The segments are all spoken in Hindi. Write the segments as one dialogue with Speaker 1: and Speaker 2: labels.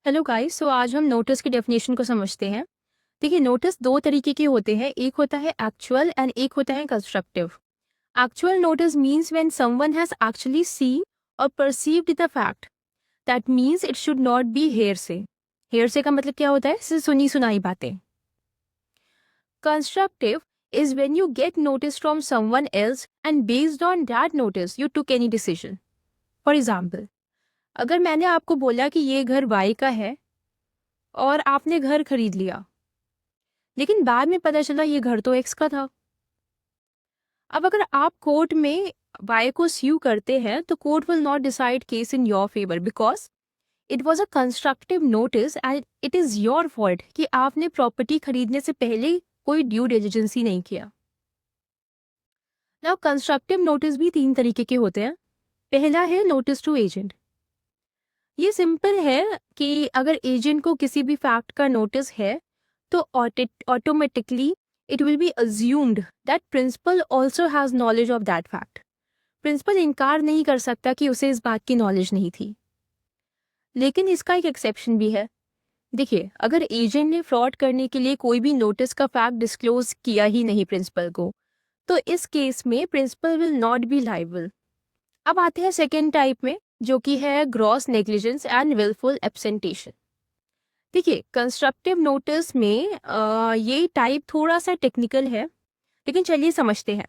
Speaker 1: हेलो गाइस, सो आज हम नोटिस की डेफिनेशन को समझते हैं। देखिए, नोटिस दो तरीके के होते हैं, एक होता है एक्चुअल एंड एक होता है constructive. Actual notice means when someone has actually seen और perceived the fact, that means it should not be hearsay. Hearsay का मतलब क्या होता है? सिर्फ सुनी सुनाई बातें। Constructive is when you get notice from someone else and based on that notice you took any decision. For example, अगर मैंने आपको बोला कि ये घर वाई का है और आपने घर खरीद लिया, लेकिन बाद में पता चला ये घर तो एक्स का था। अब अगर आप कोर्ट में वाई को स्यू करते हैं तो court will not decide case in your favour because it was a constructive notice and it is your fault कि आपने प्रॉपर्टी खरीदने से पहले कोई ड्यू डिलिजेंस ही नहीं किया। नाउ कंस्ट्रक्टिव नोटिस भी तीन तरीके के होते हैं। पहला है नोटिस टू एजेंट। ये सिंपल है कि अगर एजेंट को किसी भी फैक्ट का नोटिस है तो automatically it will be assumed that principal also has knowledge of that fact. Principal इनकार नहीं कर सकता कि उसे इस बात की नॉलेज नहीं थी। लेकिन इसका एक एक्सेप्शन भी है। देखिए, अगर एजेंट ने फ्रॉड करने के लिए कोई भी नोटिस का फैक्ट डिस्क्लोज किया ही नहीं प्रिंसिपल को, तो इस केस में principal will not be liable. अब आते हैं सेकेंड टाइप में, जो कि है gross negligence and wilful abstention. देखिए, कंस्ट्रक्टिव नोटिस में ये टाइप थोड़ा सा टेक्निकल है, लेकिन चलिए समझते हैं।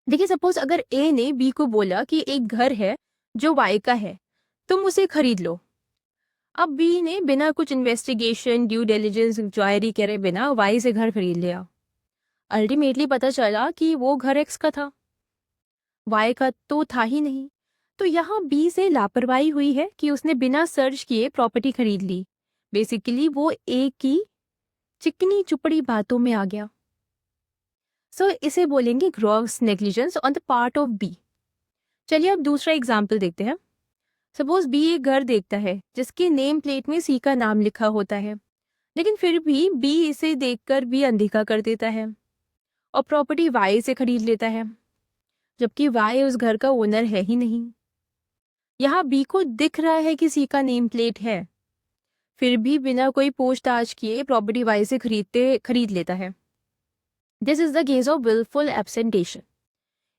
Speaker 1: देखिए, सपोज अगर ए ने बी को बोला कि एक घर है जो वाई का है, तुम उसे खरीद लो। अब बी ने बिना कुछ इन्वेस्टिगेशन, ड्यू डिलिजेंस, इंक्वायरी करे बिना वाई से घर खरीद लिया। अल्टीमेटली पता चला कि वो घर एक्स का था, वाई का तो था ही नहीं। तो यहाँ बी से लापरवाही हुई है कि उसने बिना सर्च किए प्रॉपर्टी खरीद ली। बेसिकली वो ए की चिकनी चुपड़ी बातों में आ गया। सो इसे बोलेंगे gross negligence on the part of B. चलिए अब दूसरा एग्जाम्पल देखते हैं। सपोज बी एक घर देखता है जिसके नेम प्लेट में सी का नाम लिखा होता है, लेकिन फिर भी बी इसे देखकर भी अनदेखा कर देता है और प्रॉपर्टी वाई से खरीद लेता है, जबकि वाई उस घर का ओनर है ही नहीं। यहाँ बी को दिख रहा है कि सी का नेम प्लेट है, फिर भी बिना कोई पूछताछ किए प्रॉपर्टी वाई से खरीद लेता है। This is the case of wilful abstention.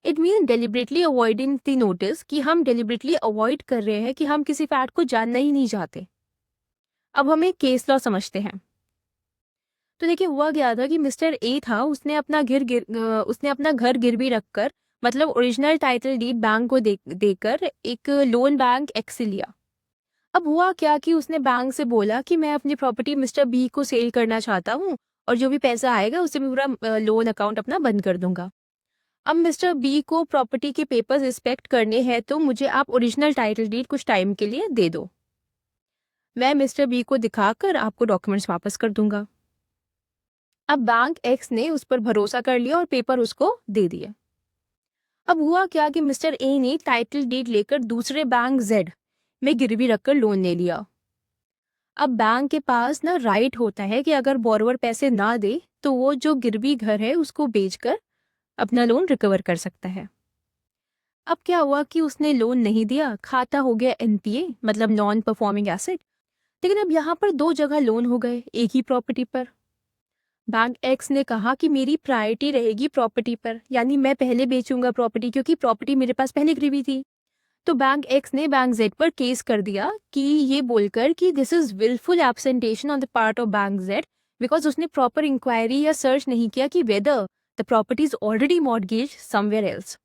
Speaker 1: It mean deliberately avoiding the notice, कि हम डेलिबरेटली अवॉइड कर रहे हैं कि हम किसी फैक्ट को जानना ही नहीं चाहते। अब हम एक केस लॉ समझते हैं। तो देखिए, हुआ क्या था कि मिस्टर ए था, उसने अपना घर गिरवी रखकर, मतलब ओरिजिनल टाइटल डीड बैंक को देकर एक लोन बैंक एक्स से लिया। अब हुआ क्या कि उसने बैंक से बोला कि मैं अपनी प्रॉपर्टी मिस्टर बी को सेल करना चाहता हूँ और जो भी पैसा आएगा उससे मैं पूरा लोन अकाउंट अपना बंद कर दूंगा। अब मिस्टर बी को प्रॉपर्टी के पेपर्स इंस्पेक्ट करने हैं, तो मुझे आप ओरिजिनल टाइटल डीड कुछ टाइम के लिए दे दो। मैं मिस्टर बी को दिखाकर आपको डॉक्यूमेंट्स वापस कर दूंगा। अब बैंक एक्स ने उस पर भरोसा कर लिया और पेपर उसको दे दिए। अब हुआ क्या कि मिस्टर ए ने टाइटल डीड लेकर दूसरे बैंक जेड में गिरवी रखकर लोन ले लिया। अब बैंक के पास ना राइट होता है कि अगर बोरोवर पैसे ना दे तो वो जो गिरवी घर है उसको बेचकर अपना लोन रिकवर कर सकता है। अब क्या हुआ कि उसने लोन नहीं दिया, खाता हो गया एनपीए, मतलब नॉन परफॉर्मिंग एसेट। लेकिन अब यहाँ पर दो जगह लोन हो गए एक ही प्रॉपर्टी पर। बैंक एक्स ने कहा कि मेरी प्रायोरिटी रहेगी प्रॉपर्टी पर, यानी मैं पहले बेचूंगा प्रॉपर्टी क्योंकि प्रॉपर्टी मेरे पास पहले गिरवी थी। तो बैंक एक्स ने बैंक जेड पर केस कर दिया कि ये बोलकर कि this is wilful abstention on the part of bank Z, because उसने प्रॉपर इंक्वायरी या सर्च नहीं किया कि whether the property is already mortgage somewhere else.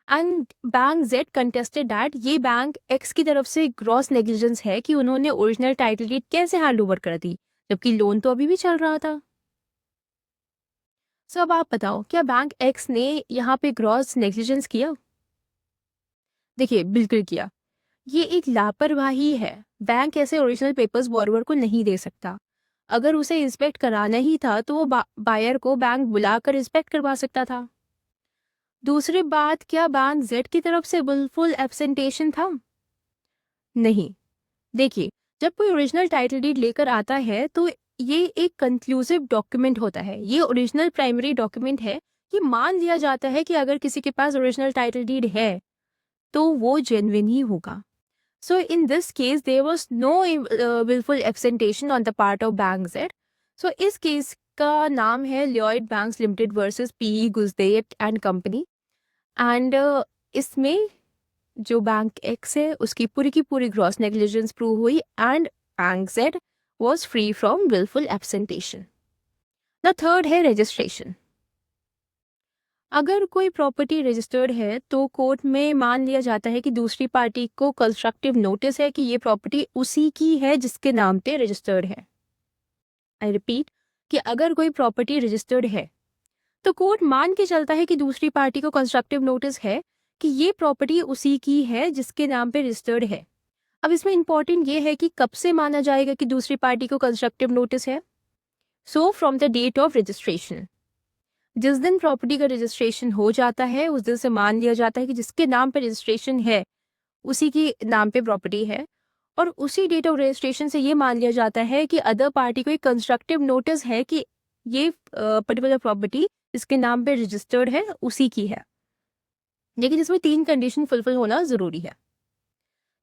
Speaker 1: And bank Z contested that ये बैंक एक्स की तरफ से ग्रॉस नेग्लिजेंस है कि उन्होंने ओरिजिनल टाइटल डीड कैसे हैंड ओवर कर दी जबकि लोन तो अभी भी चल रहा था। सो अब आप बताओ, क्या बैंक एक्स ने यहाँ पे ग्रॉस नेग्लिजेंस किया? देखिए, बिल्कुल किया। ये एक लापरवाही है। बैंक ऐसे ओरिजिनल पेपर्स बोरोवर को नहीं दे सकता। अगर उसे इंस्पेक्ट कराना ही था तो वो बायर को बैंक बुलाकर इंस्पेक्ट करवा सकता था। दूसरी बात, क्या बैंक जेड की तरफ से विलफुल एब्सेंटेशन था? नहीं। देखिए, जब कोई ओरिजिनल टाइटल डीड लेकर आता है तो ये एक कंक्लूसिव डॉक्यूमेंट होता है। ये ओरिजिनल प्राइमरी डॉक्यूमेंट है कि मान लिया जाता है कि अगर किसी के पास ओरिजिनल टाइटल डीड है तो वो जेन्युइन ही होगा। So in this case, there was no willful absentation on the part of Bank Z. So इस केस का नाम है Lloyd Banks Limited versus P.E. Guzdet and Company. And इसमें जो बैंक X है उसकी पूरी की पूरी ग्रॉस नेग्लिजेंस प्रूव हुई and bank Z was free from willful absentation. The third है रजिस्ट्रेशन. अगर कोई प्रॉपर्टी रजिस्टर्ड है तो कोर्ट में मान लिया जाता है कि दूसरी पार्टी को कंस्ट्रक्टिव नोटिस है कि ये प्रॉपर्टी उसी की है जिसके नाम पे रजिस्टर्ड है. आई रिपीट कि अगर कोई प्रॉपर्टी रजिस्टर्ड है तो कोर्ट मान के चलता है कि दूसरी पार्टी को कंस्ट्रक्टिव नोटिस है कि ये प्रॉपर्टी उसी की है जिसके नाम पे रजिस्टर्ड है. अब इसमें इंपॉर्टेंट ये है कि कब से माना जाएगा कि दूसरी पार्टी को कंस्ट्रक्टिव नोटिस है. So from the date of registration. जिस दिन प्रॉपर्टी का रजिस्ट्रेशन हो जाता है उस दिन से मान लिया जाता है कि जिसके नाम पे रजिस्ट्रेशन है उसी के नाम पे प्रॉपर्टी है, और उसी डेट ऑफ रजिस्ट्रेशन से ये मान लिया जाता है कि अदर पार्टी को एक कंस्ट्रक्टिव नोटिस है कि ये पर्टिकुलर प्रॉपर्टी इसके नाम पे रजिस्टर्ड है उसी की है. लेकिन इसमें 3 कंडीशन फुलफिल होना जरूरी है.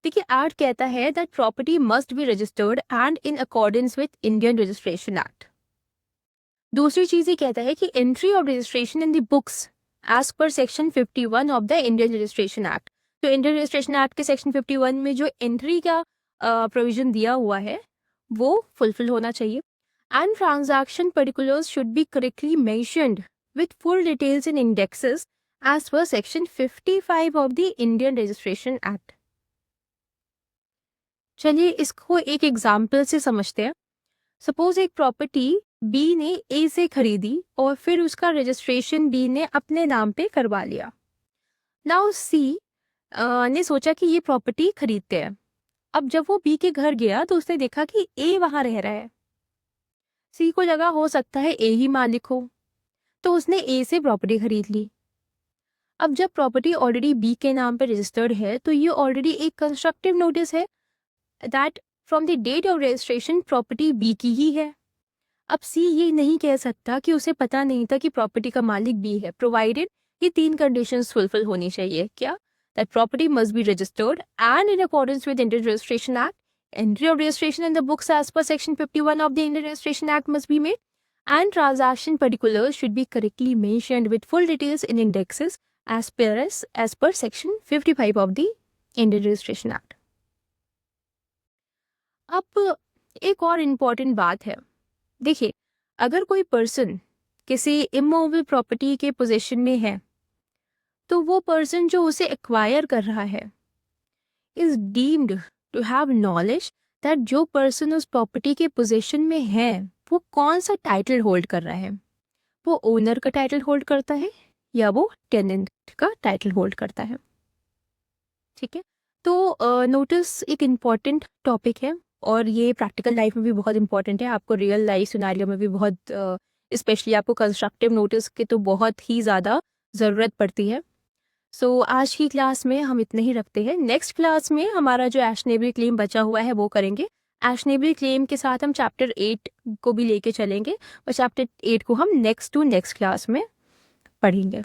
Speaker 1: देखिए, एक्ट कहता है that property must be registered and in accordance with Indian registration Act. दूसरी चीज ये कहता है कि entry of registration in the books as per section 51 of the Indian registration Act. तो इंडियन रजिस्ट्रेशन एक्ट के सेक्शन 51 में जो एंट्री का प्रोविजन दिया हुआ है वो फुलफिल होना चाहिए. And transaction particulars should be correctly mentioned with full details in indexes as per section 55 of the Indian registration Act. चलिए इसको एक एग्जाम्पल से समझते हैं. सपोज एक प्रॉपर्टी बी ने ए से खरीदी और फिर उसका रजिस्ट्रेशन बी ने अपने नाम पे करवा लिया. नाउ सी ने सोचा कि ये प्रॉपर्टी खरीदते हैं. अब जब वो बी के घर गया तो उसने देखा कि ए वहां रह रहा है. सी को लगा हो सकता है ए ही मालिक हो, तो उसने ए से प्रॉपर्टी खरीद ली. अब जब प्रॉपर्टी ऑलरेडी बी के नाम पे रजिस्टर्ड है तो ये ऑलरेडी एक कंस्ट्रक्टिव नोटिस है that from the date of registration property B की ही है. अब सी ये नहीं कह सकता कि उसे पता नहीं था कि प्रॉपर्टी का मालिक बी है, प्रोवाइडेड ये 3 कंडीशंस फुलफिल होनी चाहिए. क्या? That property must be registered and in accordance with Indian registration act. Entry of registration in the books as per section 51 of the Indian registration act must be made, and transaction particulars should be correctly mentioned with full details in indexes as per section 55 of the Indian registration act. अब एक और इम्पॉर्टेंट बात है. देखिए, अगर कोई पर्सन किसी इमूवेबल प्रॉपर्टी के पोजीशन में है तो वो पर्सन जो उसे एक्वायर कर रहा है is deemed to have knowledge that जो पर्सन उस प्रॉपर्टी के पोजीशन में है वो कौन सा टाइटल होल्ड कर रहा है. वो ओनर का टाइटल होल्ड करता है या वो टेनेंट का टाइटल होल्ड करता है. ठीक है, तो नोटिस एक इम्पॉर्टेंट टॉपिक है और ये प्रैक्टिकल लाइफ में भी बहुत इंपॉर्टेंट है. आपको रियल लाइफ सिनेरियो में भी बहुत, स्पेशली आपको कंस्ट्रक्टिव नोटिस की तो बहुत ही ज़्यादा ज़रूरत पड़ती है. सो आज की क्लास में हम इतने ही रखते हैं. नेक्स्ट क्लास में हमारा जो एक्शनेबल क्लेम बचा हुआ है वो करेंगे. एक्शनेबल क्लेम के साथ हम चैप्टर 8 को भी लेके चलेंगे और चैप्टर 8 को हम नेक्स्ट क्लास में पढ़ेंगे.